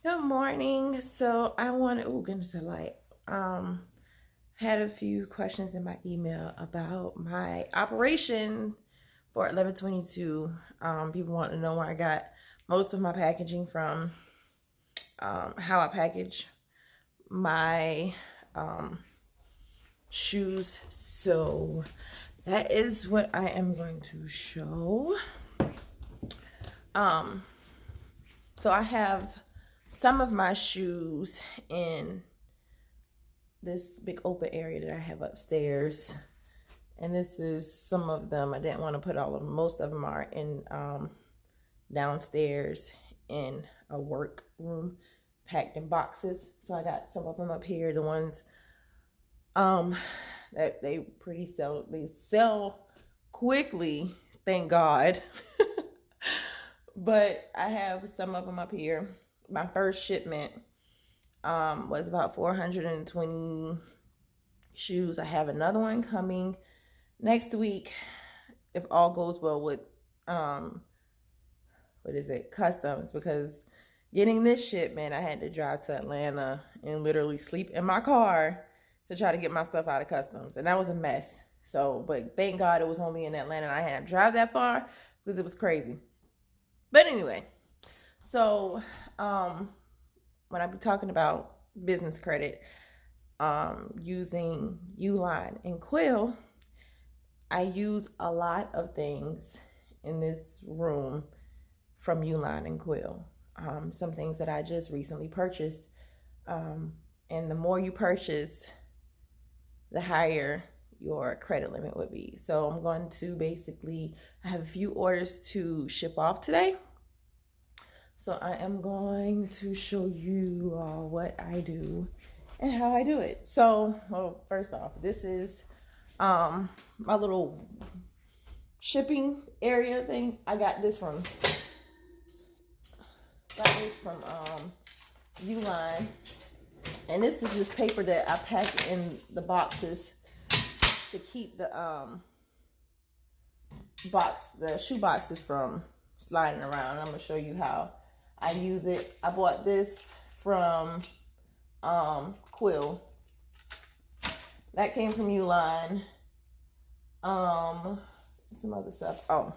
Good morning. So I wanted, oh goodness, I like, had a few questions in my email about my operation for 1122. People want to know where I got most of my packaging from, how I package my shoes. So that is what I am going to show. So I have some of my shoes in this big open area that I have upstairs. And this is some of them. I didn't want to put all of them. Most of them are in downstairs in a work room, packed in boxes. So I got some of them up here. The ones that they sell quickly, thank God. But I have some of them up here. My first shipment was about 420 shoes. I have another one coming next week, if all goes well with customs, because getting this shipment, I had to drive to Atlanta and literally sleep in my car to try to get my stuff out of customs, and that was a mess. So, but thank God it was only in Atlanta and I had to drive that far because it was crazy. But anyway, so when I be talking about business credit, using Uline and Quill, I use a lot of things in this room from Uline and Quill. Some things that I just recently purchased. And the more you purchase, the higher your credit limit would be. So I'm going to I have a few orders to ship off today. So I am going to show you all what I do and how I do it. So, well, first off, this is my little shipping area thing. I got this from Uline, and this is just paper that I pack in the boxes to keep the shoe boxes from sliding around. I'm gonna show you how I use it. I bought this from Quill. That came from Uline. Some other stuff. Oh,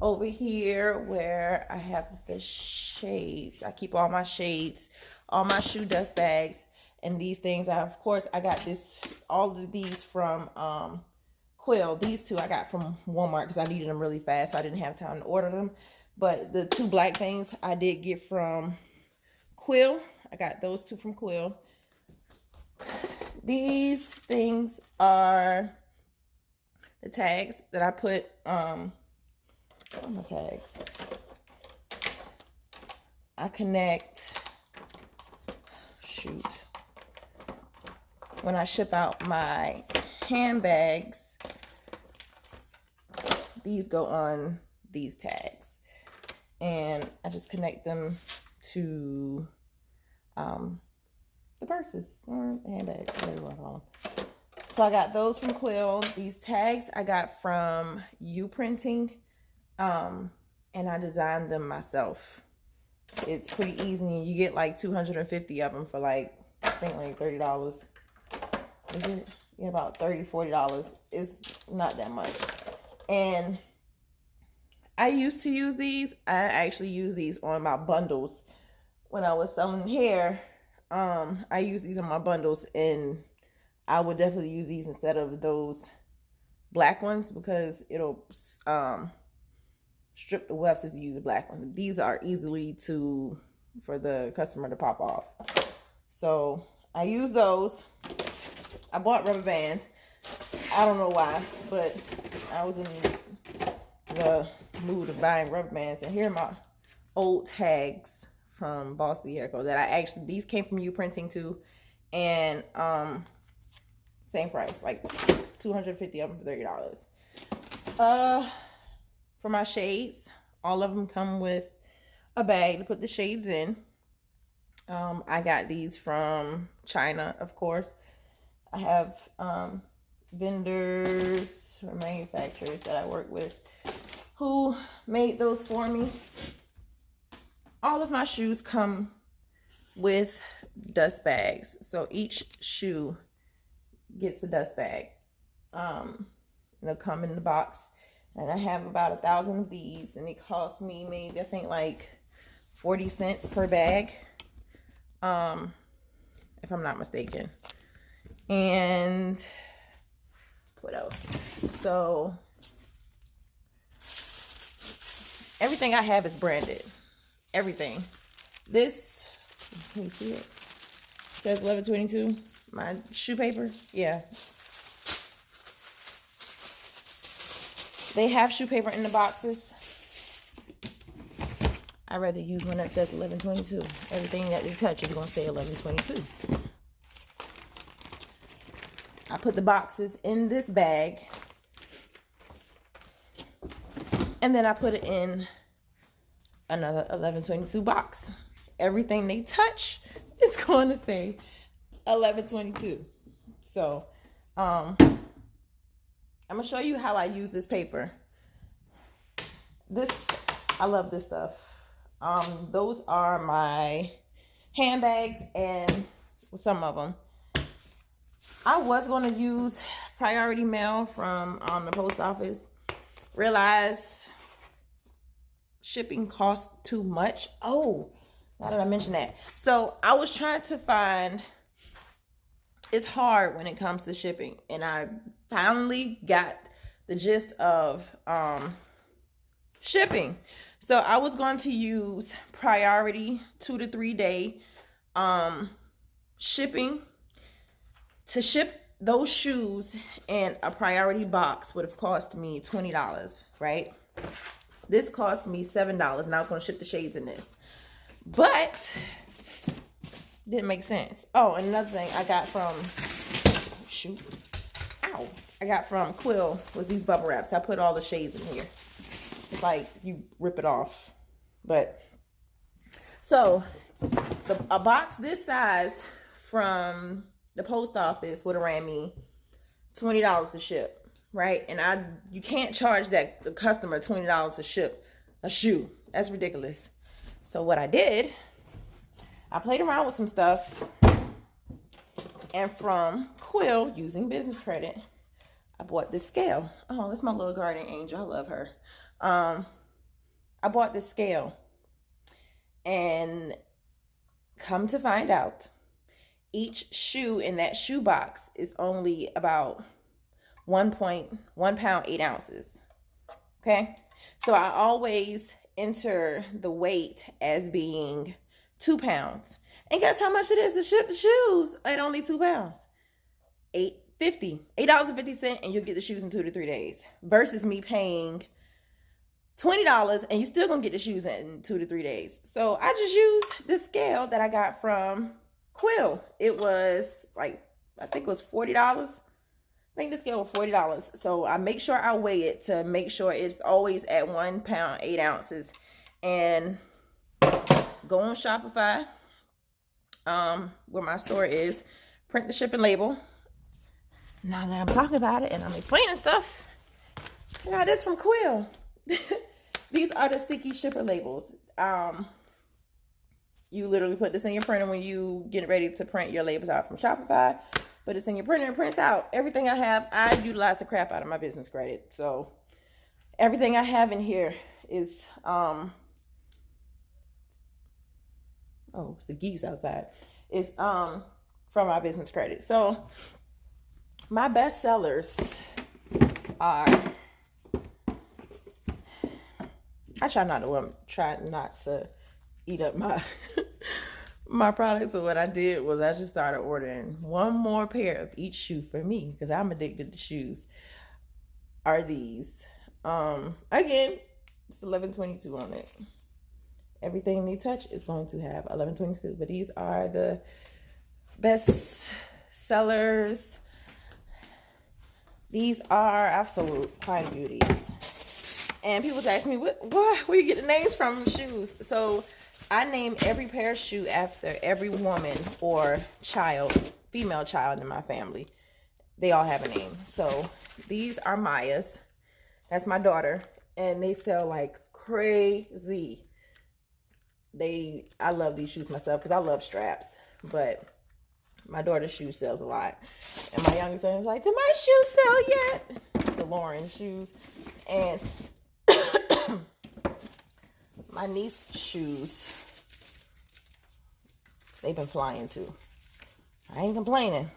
over here where I have the shades. I keep all my shades, all my shoe dust bags, and these things. Of course, I got all of these from Quill. These two I got from Walmart because I needed them really fast, so I didn't have time to order them. But the two black things I did get from Quill. I got those two from Quill. These things are the tags that I put on my tags. I connect, when I ship out my handbags, these go on these tags. And I just connect them to the purses or handbags, whatever you want to call them. So I got those from Quill. These tags I got from Printing, and I designed them myself. It's pretty easy. You get like 250 of them for I think like $30. Is it? Yeah, about $30-$40. It's not that much. And I used to use these. I actually use these on my bundles when I was selling hair. I use these on my bundles, and I would definitely use these instead of those black ones because it'll strip the wefts if you use the black ones. These are easily for the customer to pop off. So I use those. I bought rubber bands. I don't know why, but I was in the mood of buying rubber bands, and here are my old tags from Boss Echo that these came from Printing too, and same price, like 250 of them for $30. For my shades, all of them come with a bag to put the shades in. I got these from China, of course. I have vendors or manufacturers that I work with who made those for me. All of my shoes come with dust bags. So each shoe gets a dust bag. They'll come in the box, and I have about 1,000 of these, and it costs me maybe, I think, like 40 cents per bag, if I'm not mistaken. And what else? So everything I have is branded. Everything. This, can you see it? It says 1122. My shoe paper. Yeah. They have shoe paper in the boxes. I'd rather use one that says 1122. Everything that they touch is going to say 1122. I put the boxes in this bag, and then I put it in another 1122 box. Everything they touch is going to say 1122. So, I'm going to show you how I use this paper. I love this stuff. Those are my handbags, and some of them. I was going to use priority mail from the post office. Realized shipping costs too much. Oh, now that I mentioned that. So I was trying to find, it's hard when it comes to shipping. And I finally got the gist of shipping. So I was going to use priority 2 to 3 day shipping. To ship those shoes in a priority box would have cost me $20, right? This cost me $7, and I was going to ship the shades in this. But didn't make sense. Oh, and another thing I got from, I got from Quill was these bubble wraps. I put all the shades in here. It's like you rip it off. But, so, a box this size from the post office would have ran me $20 to ship, right? And you can't charge the customer $20 to ship a shoe. That's ridiculous. So what I did, I played around with some stuff, and from Quill, using business credit, I bought this scale. Oh, that's my little guardian angel. I love her. I bought this scale, and come to find out, each shoe in that shoe box is only about 1 pound, 8 ounces. Okay. So I always enter the weight as being 2 pounds. And guess how much it is to ship the shoes at only 2 pounds? $8.50, and you'll get the shoes in 2 to 3 days. Versus me paying $20 and you still gonna get the shoes in 2 to 3 days. So I just used this scale that I got from Quill. It was like, I think it was $40. I think the scale was $40. So I make sure I weigh it to make sure it's always at 1 pound, 8 ounces. And go on Shopify, where my store is, print the shipping label. Now that I'm talking about it and I'm explaining stuff, I got this from Quill. These are the sticky shipper labels. You literally put this in your printer when you get ready to print your labels out from Shopify. Put this in your printer and prints out. Everything I have, I utilize the crap out of my business credit. So everything I have in here is, oh, it's the geese outside. It's from my business credit. So my best sellers are, I try not to eat up my my products. So what I did was I just started ordering one more pair of each shoe for me, because I'm addicted to shoes. Are these again, it's 1122 on it. Everything they touch is going to have 1122, but these are the best sellers. These are absolute prime beauties. And people ask me, where you get the names from shoes? So I name every pair of shoe after every woman or child, female child in my family. They all have a name. So these are Maya's. That's my daughter. And they sell like crazy. I love these shoes myself because I love straps, but my daughter's shoe sells a lot. And my youngest son was like, did my shoes sell yet? The Lauren shoes. And my niece's shoes, they've been flying too. I ain't complaining.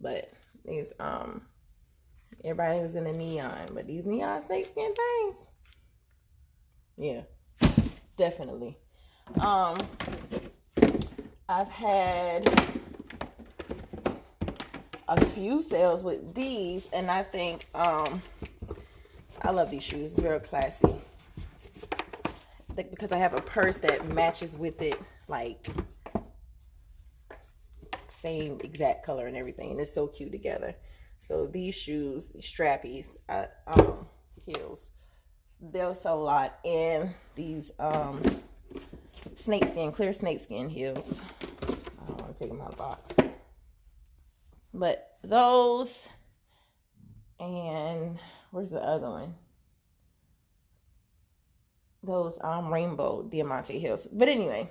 But these, everybody was in the neon. But these neon snakeskin things, yeah, definitely. I've had a few sales with these, and I think I love these shoes. It's very classy. I think because I have a purse that matches with it, like same exact color and everything, and it's so cute together. So these shoes, these strappies, heels, they'll sell a lot. And these snakeskin, clear snakeskin heels. I don't want to take them out of the box. But those, and where's the other one? Those rainbow diamante heels. But anyway,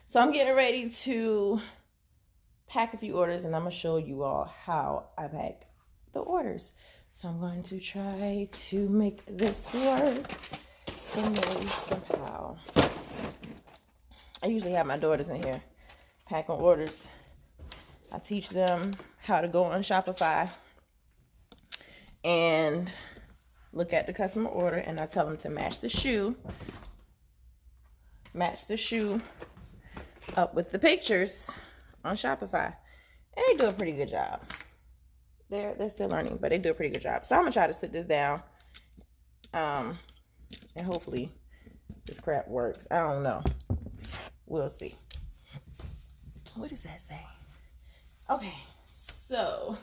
so I'm getting ready to pack a few orders, and I'm going to show you all how I pack the orders. So I'm going to try to make this work some way, somehow. I usually have my daughters in here packing orders. I teach them how to go on Shopify and look at the customer order, and I tell them to match the shoe up with the pictures on Shopify. And they do a pretty good job. They're still learning, but they do a pretty good job. So I'm gonna try to sit this down, and hopefully this crap works. I don't know. We'll see. What does that say? Okay, so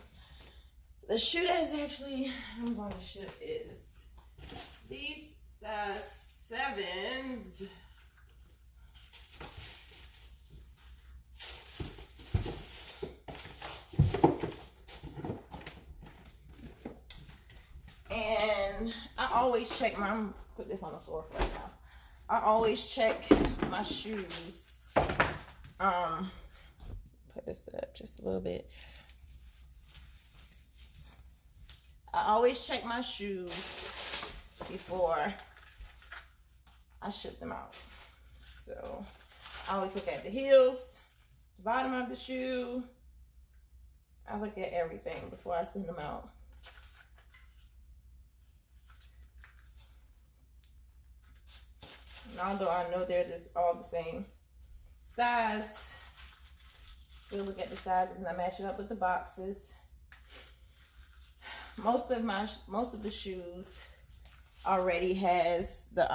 the shoe that is actually I'm going to ship is these size 7s. And I always check my, put this on the floor right now. I always check my shoes. Put this up just a little bit. I always check my shoes before I ship them out. So I always look at the heels, the bottom of the shoe. I look at everything before I send them out. And although I know they're just all the same size, still look at the sizes and I match it up with the boxes. Most of the shoes already has the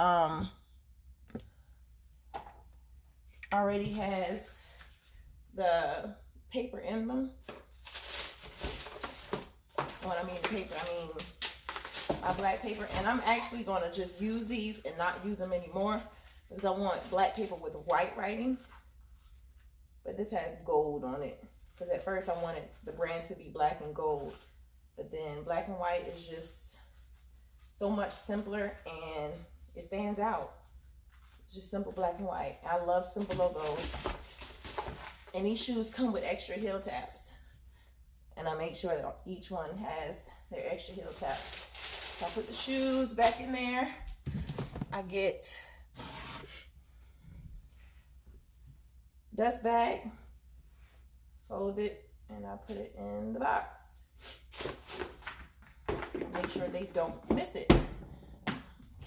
paper in them. When I mean paper, I mean my black paper. And I'm actually gonna just use these and not use them anymore because I want black paper with white writing. But this has gold on it because at first I wanted the brand to be black and gold. But then black and white is just so much simpler and it stands out. It's just simple black and white. I love simple logos. And these shoes come with extra heel taps. And I make sure that each one has their extra heel taps. So I put the shoes back in there. I get dust bag, fold it, and I put it in the box. Make sure they don't miss it.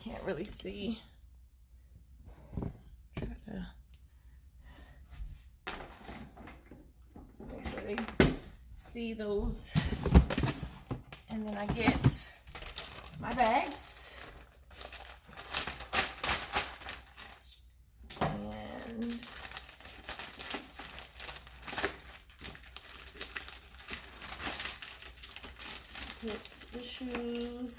Can't really see. Try to make sure they see those. And then I get my bags. And put the shoes.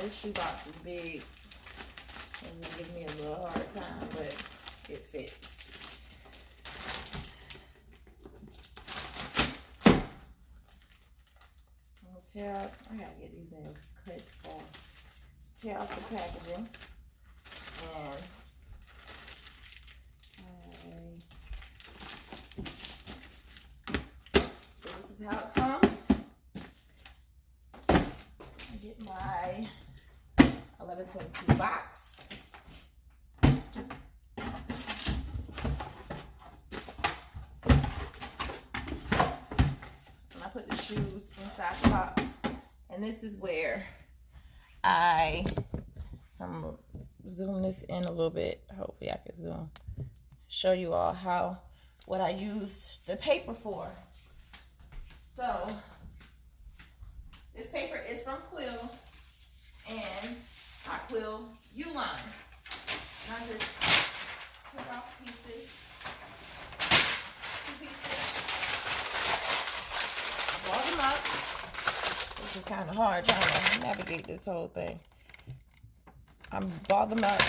This shoe box is big. And it gives me a little hard time, but it fits. Tear out, I gotta get these nails cut off. Tear off the packaging. And 1122 box. And I put the shoes inside the box. And this is where so I'm gonna zoom this in a little bit. Hopefully I can show you all what I used the paper for. So this paper is from Quill and Hot Quill U-Line. And I just took off pieces, 2 pieces, ball them up. This is kind of hard trying to navigate this whole thing. I ball them up,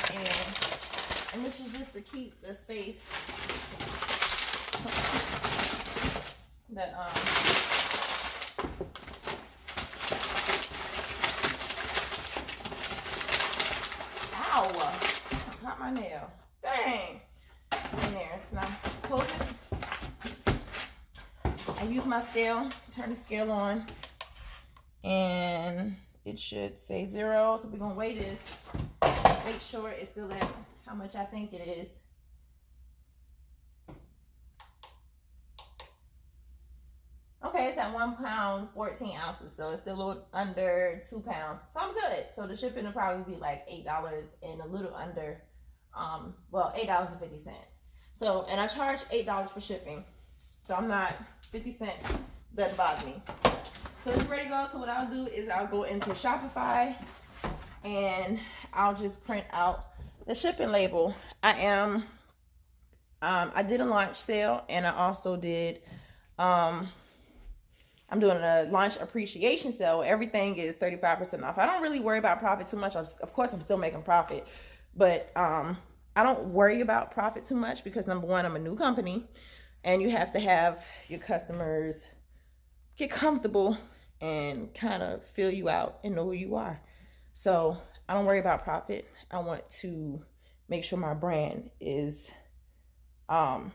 and this is just to keep the space that ow! I got my nail. Dang! In there. So now close it. I use my scale. Turn the scale on, and it should say 0. So we're gonna weigh this. Make sure it's still at how much I think it is. Okay, it's at 1 pound 14 ounces, so it's still a little under 2 pounds. So I'm good. So the shipping will probably be like $8 and a little under, well, $8.50. So, and I charge $8 for shipping. So I'm not 50 cents, doesn't bother me. So it's ready to go. So what I'll do is I'll go into Shopify and I'll just print out the shipping label. I did a launch sale, and I also did, I'm doing a launch appreciation sale. Everything is 35% off. I don't really worry about profit too much. Of course, I'm still making profit, but I don't worry about profit too much because, number one, I'm a new company, and you have to have your customers get comfortable and kind of fill you out and know who you are. So I don't worry about profit. I want to make sure my brand is well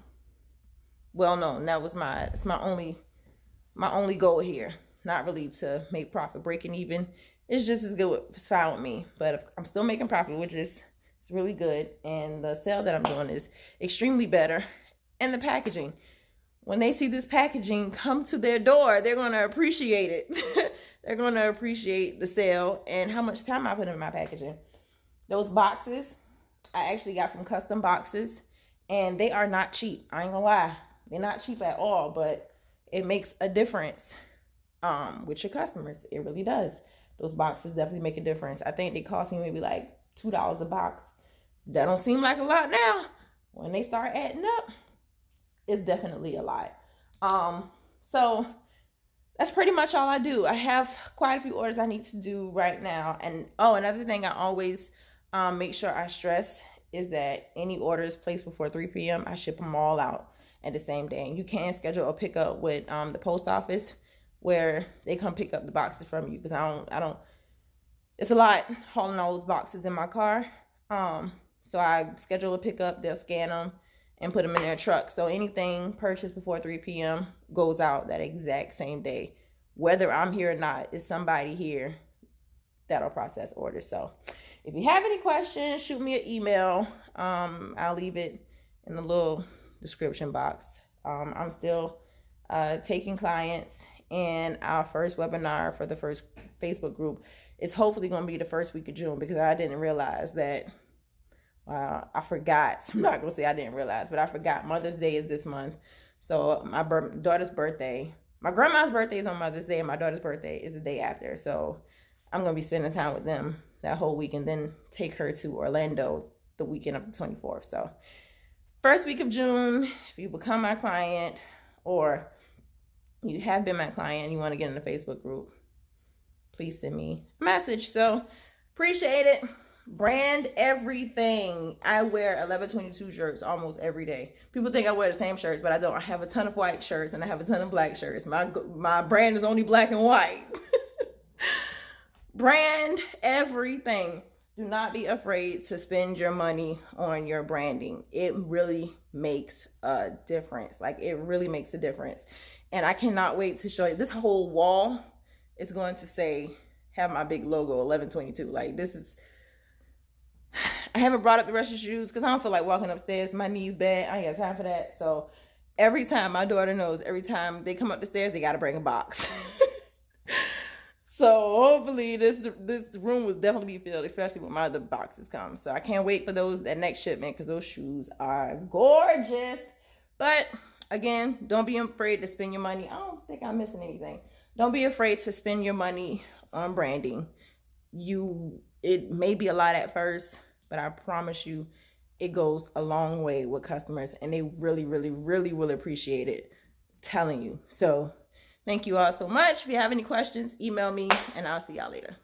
known. That was it's my only goal here. Not really to make profit. Breaking even is just as good. It's fine with me. But I'm still making profit, which is it's really good. And the sale that I'm doing is extremely better. And the packaging. When they see this packaging come to their door, they're going to appreciate it. They're going to appreciate the sale and how much time I put in my packaging. Those boxes, I actually got from Custom Boxes, and they are not cheap. I ain't gonna lie. They're not cheap at all, but it makes a difference with your customers. It really does. Those boxes definitely make a difference. I think they cost me maybe like $2 a box. That don't seem like a lot now. When they start adding up, it's definitely a lot. So that's pretty much all I do. I have quite a few orders I need to do right now. And another thing I always make sure I stress is that any orders placed before 3 p.m., I ship them all out at the same day. And you can schedule a pickup with the post office where they come pick up the boxes from you, because I don't, it's a lot hauling all those boxes in my car. So I schedule a pickup, they'll scan them and put them in their truck. So anything purchased before 3 p.m. goes out that exact same day. Whether I'm here or not, is somebody here that'll process orders. So if you have any questions, shoot me an email. I'll leave it in the little description box. I'm still taking clients, and our first webinar for the first Facebook group is hopefully going to be the first week of June, because I didn't realize that. I forgot. I'm not going to say I didn't realize, but I forgot Mother's Day is this month. So my daughter's birthday, my grandma's birthday is on Mother's Day, and my daughter's birthday is the day after. So I'm going to be spending time with them that whole week, and then take her to Orlando the weekend of the 24th. So first week of June, if you become my client or you have been my client and you want to get in the Facebook group, please send me a message. So appreciate it. Brand everything. I wear 1122 shirts almost every day. People think I wear the same shirts, but I don't. I have a ton of white shirts and I have a ton of black shirts. My brand is only black and white. Brand everything. Do not be afraid to spend your money on your branding. It really makes a difference. Like, it really makes a difference. And I cannot wait to show you. This whole wall is going to have my big logo, 1122. Like, this is I haven't brought up the rest of the shoes because I don't feel like walking upstairs. My knee's bad. I ain't got time for that. So every time, my daughter knows, every time they come up the stairs, they got to bring a box. So hopefully this room will definitely be filled, especially when my other boxes come. So I can't wait for that next shipment because those shoes are gorgeous. But again, don't be afraid to spend your money. I don't think I'm missing anything. Don't be afraid to spend your money on branding. It may be a lot at first, but I promise you it goes a long way with customers, and they really, really, really will appreciate it. I'm telling you. So thank you all so much. If you have any questions, email me, and I'll see y'all later.